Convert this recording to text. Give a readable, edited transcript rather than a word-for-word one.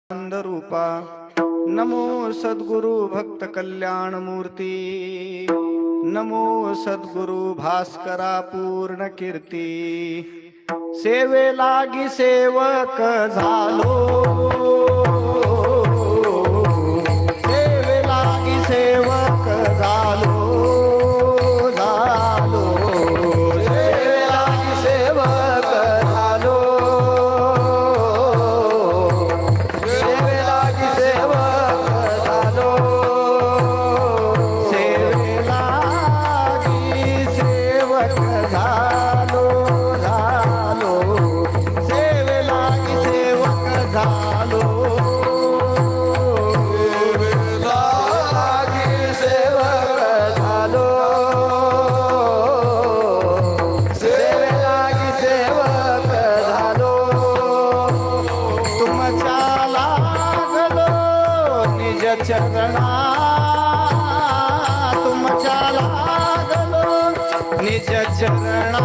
आनंद रूपा नमो सद्गुरु भक्त कल्याण मूर्ती नमो सद्गुरु भास्करा पूर्ण कीर्ती सेवे लागी सेवक झालो सेवे लागी सेवक झालो झालो सेवे लागी सेवक झालो सेवे लागी सेवक झालो सेवे लागी सेवक झालो झालो सेवे लागी सेवक झालो चरणा तुमच्या लागलो निज चरणा